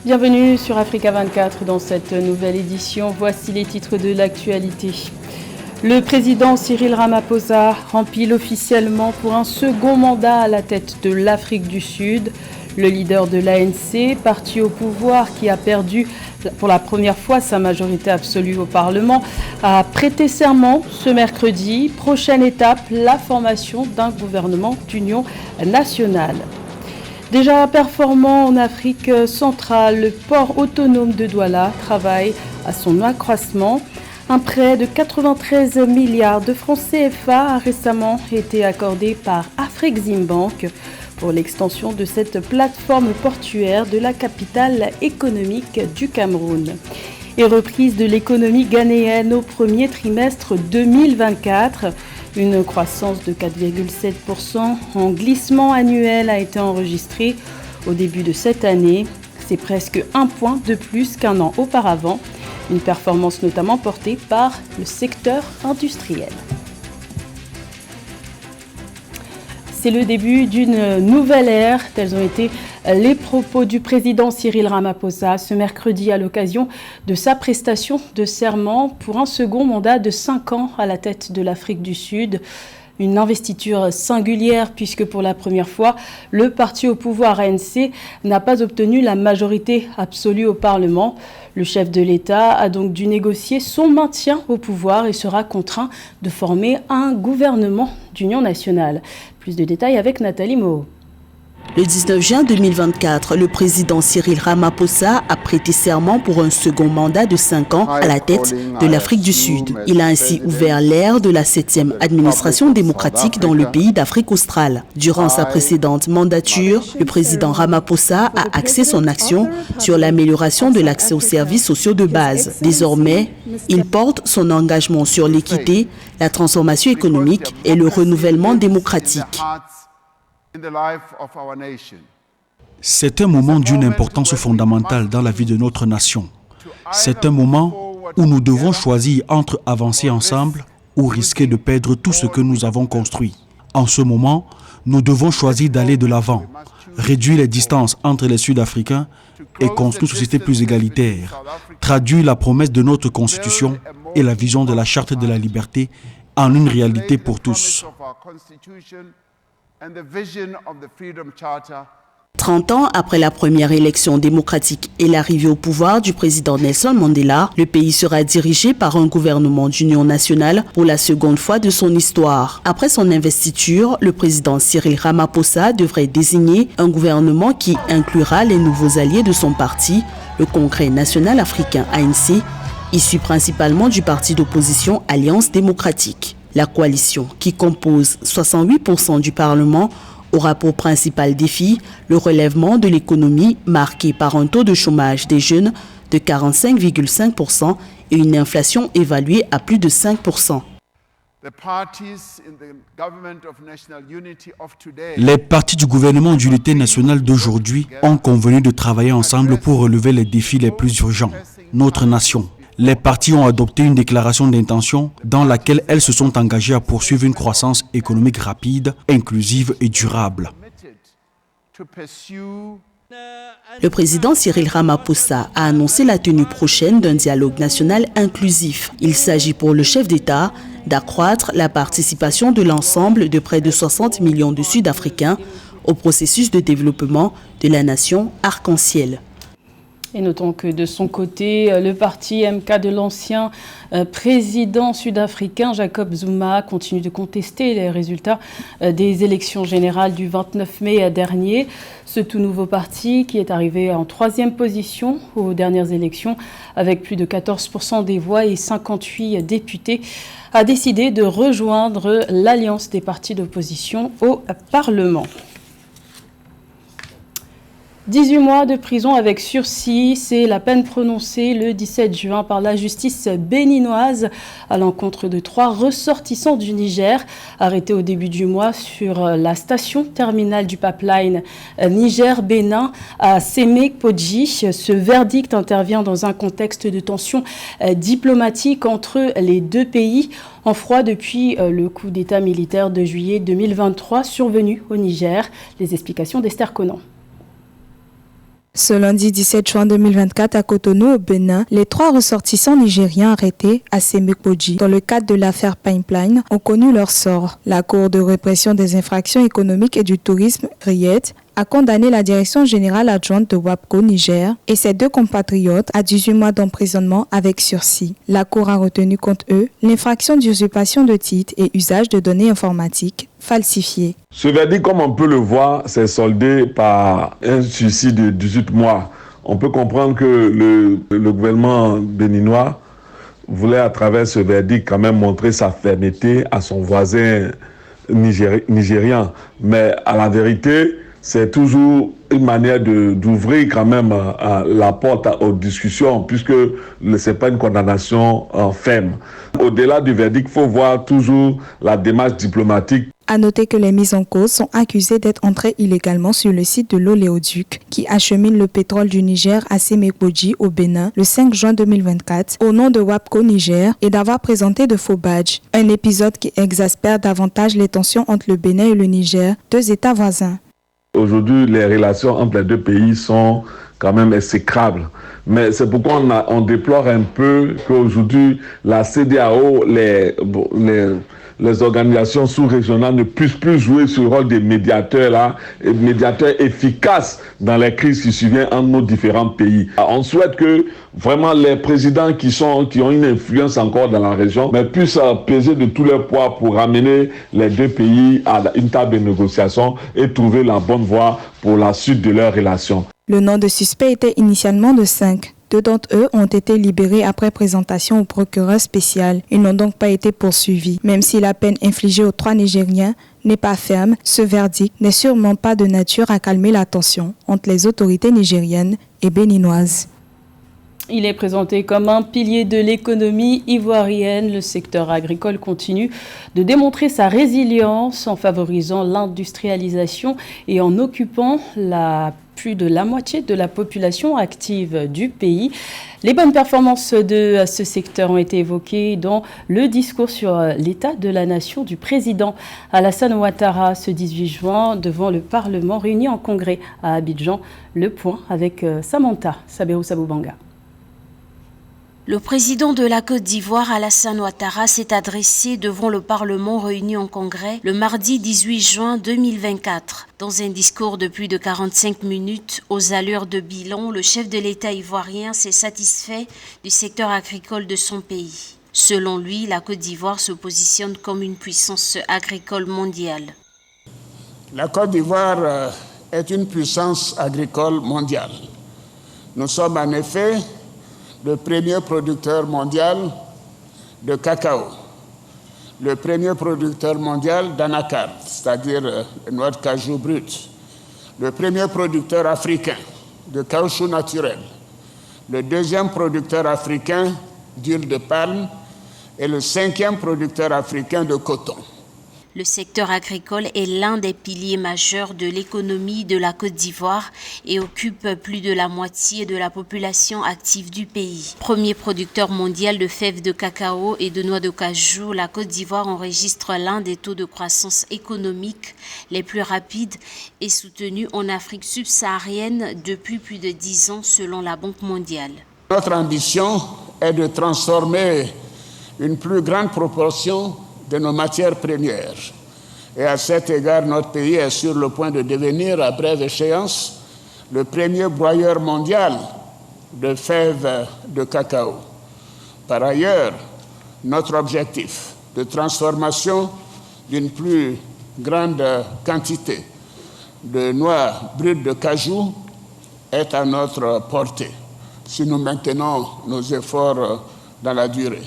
Bienvenue sur Africa 24 dans cette nouvelle édition. Voici les titres de l'actualité. Le président Cyril Ramaphosa rempile officiellement pour un second mandat à la tête de l'Afrique du Sud. Le leader de l'ANC, parti au pouvoir qui a perdu pour la première fois sa majorité absolue au Parlement, a prêté serment ce mercredi. Prochaine étape, la formation d'un gouvernement d'union nationale. Déjà performant en Afrique centrale, le port autonome de Douala travaille à son accroissement. Un prêt de 93 milliards de francs CFA a récemment été accordé par Afreximbank pour l'extension de cette plateforme portuaire de la capitale économique du Cameroun. Et reprise de l'économie ghanéenne au premier trimestre 2024. Une croissance de 4,7% en glissement annuel a été enregistrée au début de cette année. C'est presque un point de plus qu'un an auparavant. Une performance notamment portée par le secteur industriel. C'est le début d'une nouvelle ère. Tels ont été les propos du président Cyril Ramaphosa ce mercredi à l'occasion de sa prestation de serment pour un second mandat de 5 ans à la tête de l'Afrique du Sud. Une investiture singulière puisque pour la première fois, le parti au pouvoir ANC n'a pas obtenu la majorité absolue au Parlement. Le chef de l'État a donc dû négocier son maintien au pouvoir et sera contraint de former un gouvernement d'union nationale. Plus de détails avec Nathalie Moho. Le 19 juin 2024, le président Cyril Ramaphosa a prêté serment pour un second mandat de 5 ans à la tête de l'Afrique du Sud. Il a ainsi ouvert l'ère de la 7e administration démocratique dans le pays d'Afrique australe. Durant sa précédente mandature, le président Ramaphosa a axé son action sur l'amélioration de l'accès aux services sociaux de base. Désormais, il porte son engagement sur l'équité, la transformation économique et le renouvellement démocratique. C'est un moment d'une importance fondamentale dans la vie de notre nation. C'est un moment où nous devons choisir entre avancer ensemble ou risquer de perdre tout ce que nous avons construit. En ce moment, nous devons choisir d'aller de l'avant, réduire les distances entre les Sud-Africains et construire une société plus égalitaire, traduire la promesse de notre Constitution et la vision de la Charte de la liberté en une réalité pour tous. 30 ans après la première élection démocratique et l'arrivée au pouvoir du président Nelson Mandela, le pays sera dirigé par un gouvernement d'union nationale pour la seconde fois de son histoire. Après son investiture, le président Cyril Ramaphosa devrait désigner un gouvernement qui inclura les nouveaux alliés de son parti, le Congrès national africain ANC, issu principalement du parti d'opposition Alliance démocratique. La coalition, qui compose 68% du Parlement, aura pour principal défi le relèvement de l'économie marquée par un taux de chômage des jeunes de 45,5% et une inflation évaluée à plus de 5%. Les partis du gouvernement d'unité nationale d'aujourd'hui ont convenu de travailler ensemble pour relever les défis les plus urgents. Notre nation. Les partis ont adopté une déclaration d'intention dans laquelle elles se sont engagées à poursuivre une croissance économique rapide, inclusive et durable. Le président Cyril Ramaphosa a annoncé la tenue prochaine d'un dialogue national inclusif. Il s'agit pour le chef d'État d'accroître la participation de l'ensemble de près de 60 millions de Sud-Africains au processus de développement de la nation arc-en-ciel. Et notons que de son côté, le parti MK de l'ancien président sud-africain Jacob Zuma continue de contester les résultats des élections générales du 29 mai dernier. Ce tout nouveau parti, qui est arrivé en 3e position aux dernières élections avec plus de 14% des voix et 58 députés, a décidé de rejoindre l'alliance des partis d'opposition au Parlement. 18 mois de prison avec sursis, c'est la peine prononcée le 17 juin par la justice béninoise à l'encontre de 3 ressortissants du Niger, arrêtés au début du mois sur la station terminale du pipeline Niger-Bénin à Sémé-Podji. Ce verdict intervient dans un contexte de tension diplomatique entre les deux pays, en froid depuis le coup d'État militaire de juillet 2023 survenu au Niger. Les explications d'Esther Conan. Ce lundi 17 juin 2024 à Cotonou, au Bénin, les 3 ressortissants nigériens arrêtés à Semekpoji dans le cadre de l'affaire Pipeline ont connu leur sort. La Cour de répression des infractions économiques et du tourisme, RIET, a condamné la direction générale adjointe de WAPCO Niger et ses 2 compatriotes à 18 mois d'emprisonnement avec sursis. La Cour a retenu contre eux l'infraction d'usurpation de titres et usage de données informatiques falsifiées. Ce verdict, comme on peut le voir, s'est soldé par un sursis de 18 mois. On peut comprendre que le gouvernement béninois voulait à travers ce verdict quand même montrer sa fermeté à son voisin nigérian. Mais à la vérité, c'est toujours une manière d'ouvrir quand même la porte aux discussions, puisque ce n'est pas une condamnation ferme. Au-delà du verdict, il faut voir toujours la démarche diplomatique. À noter que les mises en cause sont accusées d'être entrées illégalement sur le site de l'Oléoduc, qui achemine le pétrole du Niger à Semekpoji au Bénin le 5 juin 2024 au nom de WAPCO Niger et d'avoir présenté de faux badges. Un épisode qui exaspère davantage les tensions entre le Bénin et le Niger, 2 États voisins. Aujourd'hui, les relations entre les 2 pays sont quand même exécrables. Mais c'est pourquoi on déplore un peu qu'aujourd'hui, la CEDEAO, les organisations sous-régionales ne puissent plus jouer ce rôle de médiateurs efficaces dans les crises qui surviennent entre nos différents pays. On souhaite que vraiment les présidents qui ont une influence encore dans la région puissent peser de tous leurs poids pour ramener les 2 pays à une table de négociation et trouver la bonne voie pour la suite de leurs relations. Le nom de suspect était initialement de 5. 2 d'entre eux ont été libérés après présentation au procureur spécial. Ils n'ont donc pas été poursuivis. Même si la peine infligée aux 3 Nigériens n'est pas ferme, ce verdict n'est sûrement pas de nature à calmer la tension entre les autorités nigériennes et béninoises. Il est présenté comme un pilier de l'économie ivoirienne. Le secteur agricole continue de démontrer sa résilience en favorisant l'industrialisation et en occupant plus de la moitié de la population active du pays. Les bonnes performances de ce secteur ont été évoquées dans le discours sur l'état de la nation du président Alassane Ouattara ce 18 juin devant le Parlement réuni en congrès à Abidjan. Le point avec Samantha Sabérou-Saboubanga. Le président de la Côte d'Ivoire, Alassane Ouattara, s'est adressé devant le Parlement réuni en congrès le mardi 18 juin 2024. Dans un discours de plus de 45 minutes, aux allures de bilan, le chef de l'État ivoirien s'est satisfait du secteur agricole de son pays. Selon lui, la Côte d'Ivoire se positionne comme une puissance agricole mondiale. La Côte d'Ivoire est une puissance agricole mondiale. Nous sommes en effet le premier producteur mondial de cacao, le premier producteur mondial d'anacarde, c'est-à-dire noix de cajou brute, le premier producteur africain de caoutchouc naturel, le 2e producteur africain d'huile de palme et le 5e producteur africain de coton. Le secteur agricole est l'un des piliers majeurs de l'économie de la Côte d'Ivoire et occupe plus de la moitié de la population active du pays. Premier producteur mondial de fèves de cacao et de noix de cajou, la Côte d'Ivoire enregistre l'un des taux de croissance économique les plus rapides et soutenus en Afrique subsaharienne depuis plus de 10 ans selon la Banque mondiale. Notre ambition est de transformer une plus grande proportion de nos matières premières. Et à cet égard, notre pays est sur le point de devenir, à brève échéance, le premier broyeur mondial de fèves de cacao. Par ailleurs, notre objectif de transformation d'une plus grande quantité de noix brutes de cajou est à notre portée, si nous maintenons nos efforts dans la durée.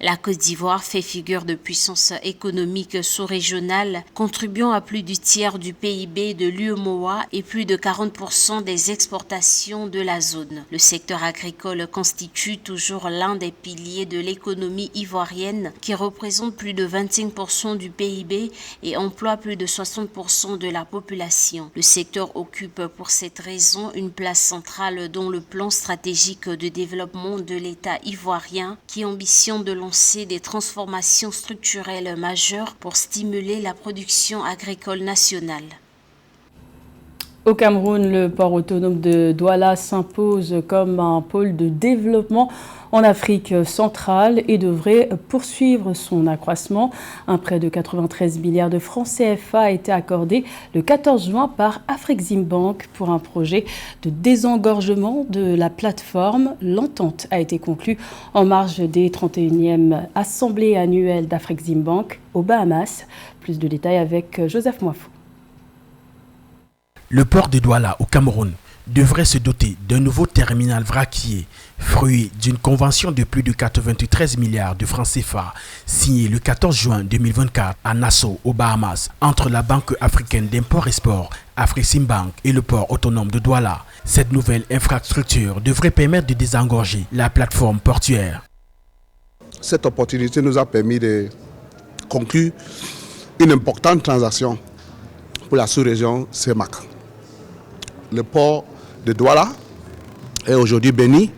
La Côte d'Ivoire fait figure de puissance économique sous-régionale, contribuant à plus du tiers du PIB de l'UEMOA et plus de 40% des exportations de la zone. Le secteur agricole constitue toujours l'un des piliers de l'économie ivoirienne qui représente plus de 25% du PIB et emploie plus de 60% de la population. Le secteur occupe pour cette raison une place centrale dans le plan stratégique de développement de l'État ivoirien qui ambitionne de lancer des transformations structurelles majeures pour stimuler la production agricole nationale. Au Cameroun, le port autonome de Douala s'impose comme un pôle de développement en Afrique centrale et devrait poursuivre son accroissement. Un prêt de 93 milliards de francs CFA a été accordé le 14 juin par Afreximbank pour un projet de désengorgement de la plateforme. L'entente a été conclue en marge des 31e assemblées annuelles d'Afreximbank aux Bahamas. Plus de détails avec Joseph Moifou. Le port de Douala au Cameroun devrait se doter d'un nouveau terminal vraquier, fruit d'une convention de plus de 93 milliards de francs CFA signée le 14 juin 2024 à Nassau, aux Bahamas, entre la Banque africaine d'import-export, Afreximbank, et le port autonome de Douala. Cette nouvelle infrastructure devrait permettre de désengorger la plateforme portuaire. Cette opportunité nous a permis de conclure une importante transaction pour la sous-région CEMAC. Le port de Douala est aujourd'hui béni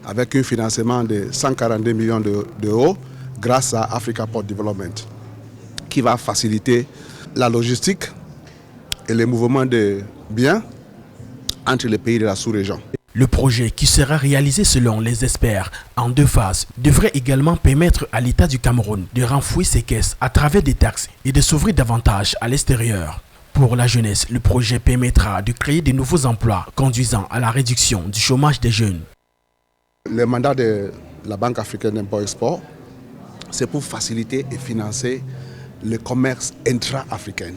avec un financement de 142 millions d'euros grâce à Africa Port Development, qui va faciliter la logistique et les mouvements de biens entre les pays de la sous-région. Le projet, qui sera réalisé selon les experts en 2 phases, devrait également permettre à l'État du Cameroun de renflouer ses caisses à travers des taxes et de s'ouvrir davantage à l'extérieur. Pour la jeunesse, le projet permettra de créer de nouveaux emplois conduisant à la réduction du chômage des jeunes. Le mandat de la Banque africaine d'import-export, c'est pour faciliter et financer le commerce intra-africain.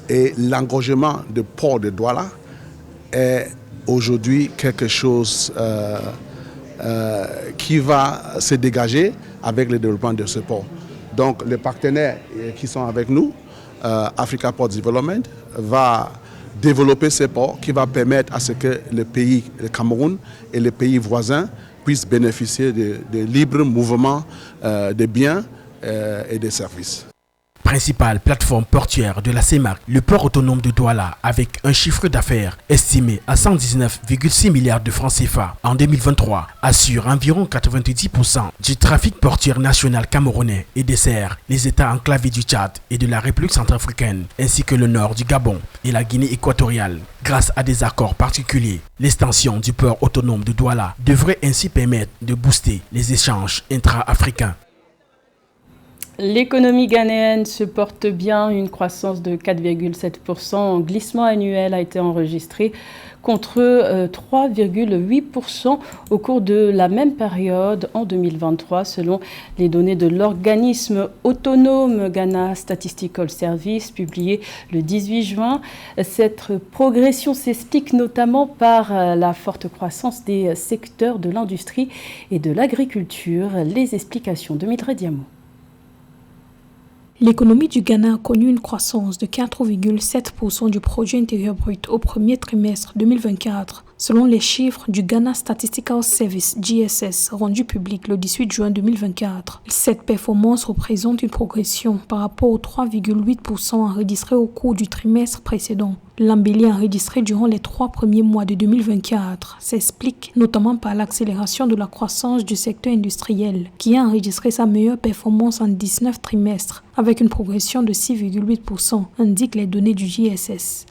Et l'engorgement du port de Douala est aujourd'hui quelque chose qui va se dégager avec le développement de ce port. Donc les partenaires qui sont avec nous, Africa Port Development, va développer ces ports qui va permettre à ce que le pays, le Cameroun et les pays voisins puissent bénéficier de libre mouvement des biens et des services. Principale plateforme portuaire de la CEMAC, le port autonome de Douala, avec un chiffre d'affaires estimé à 119,6 milliards de francs CFA en 2023, assure environ 90% du trafic portuaire national camerounais et dessert les États enclavés du Tchad et de la République centrafricaine, ainsi que le nord du Gabon et la Guinée équatoriale. Grâce à des accords particuliers, l'extension du port autonome de Douala devrait ainsi permettre de booster les échanges intra-africains. L'économie ghanéenne se porte bien. Une croissance de 4,7% en glissement annuel a été enregistrée contre 3,8% au cours de la même période en 2023, selon les données de l'organisme autonome Ghana Statistical Service publiées le 18 juin. Cette progression s'explique notamment par la forte croissance des secteurs de l'industrie et de l'agriculture. Les explications de Mildred Diamo. L'économie du Ghana a connu une croissance de 4,7% du produit intérieur brut au premier trimestre 2024, selon les chiffres du Ghana Statistical Service GSS rendus publics le 18 juin 2024. Cette performance représente une progression par rapport aux 3,8% enregistrés au cours du trimestre précédent. L'embellie enregistrée durant les 3 premiers mois de 2024 s'explique notamment par l'accélération de la croissance du secteur industriel, qui a enregistré sa meilleure performance en 19 trimestres, avec une progression de 6,8%, indiquent les données du JSS.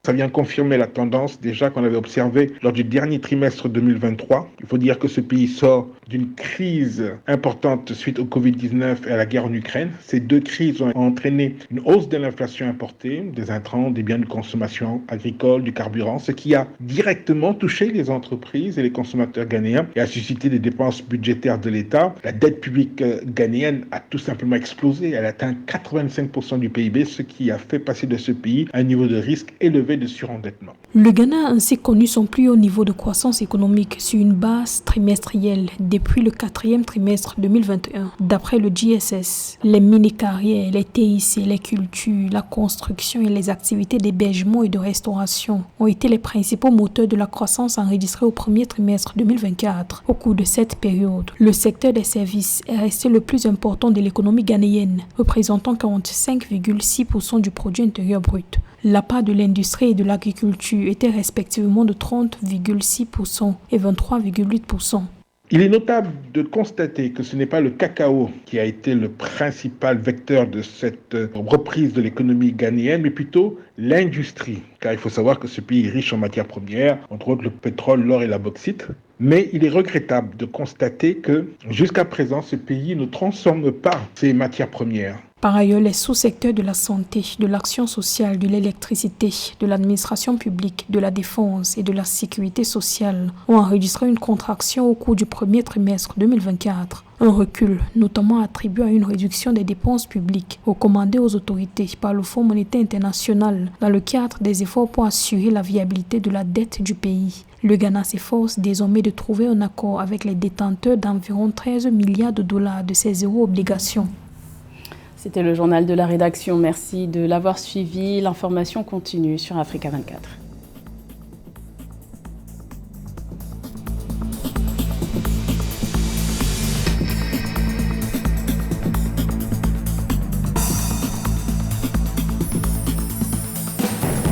Ça vient confirmer la tendance déjà qu'on avait observée lors du dernier trimestre 2023. Il faut dire que ce pays sort d'une crise importante suite au Covid-19 et à la guerre en Ukraine. Ces 2 crises ont entraîné une hausse de l'inflation importée, des intrants, des biens de consommation agricole, du carburant, ce qui a directement touché les entreprises et les consommateurs ghanéens et a suscité des dépenses budgétaires de l'État. La dette publique ghanéenne a tout simplement explosé. Elle atteint 85% du PIB, ce qui a fait passer de ce pays à un niveau de risque élevé de surendettement. Le Ghana a ainsi connu son plus haut niveau de croissance économique sur une base trimestrielle depuis le 4e trimestre 2021. D'après le GSS, les mini-carrières, les TIC, les cultures, la construction et les activités d'hébergement et de restauration ont été les principaux moteurs de la croissance enregistrée au premier trimestre 2024. Au cours de cette période, le secteur des services est resté le plus important de l'économie ghanéenne, représentant 45,6% du produit intérieur brut. La part de l'industrie et de l'agriculture était respectivement de 30,6% et 23,8%. Il est notable de constater que ce n'est pas le cacao qui a été le principal vecteur de cette reprise de l'économie ghanéenne, mais plutôt l'industrie. Car il faut savoir que ce pays est riche en matières premières, entre autres le pétrole, l'or et la bauxite. Mais il est regrettable de constater que jusqu'à présent, ce pays ne transforme pas ses matières premières. Par ailleurs, les sous-secteurs de la santé, de l'action sociale, de l'électricité, de l'administration publique, de la défense et de la sécurité sociale ont enregistré une contraction au cours du premier trimestre 2024. Un recul, notamment attribué à une réduction des dépenses publiques, recommandé aux autorités par le Fonds monétaire international dans le cadre des efforts pour assurer la viabilité de la dette du pays. Le Ghana s'efforce désormais de trouver un accord avec les détenteurs d'environ 13 milliards de dollars de ses euro-obligations. C'était le journal de la rédaction. Merci de l'avoir suivi. L'information continue sur Africa 24.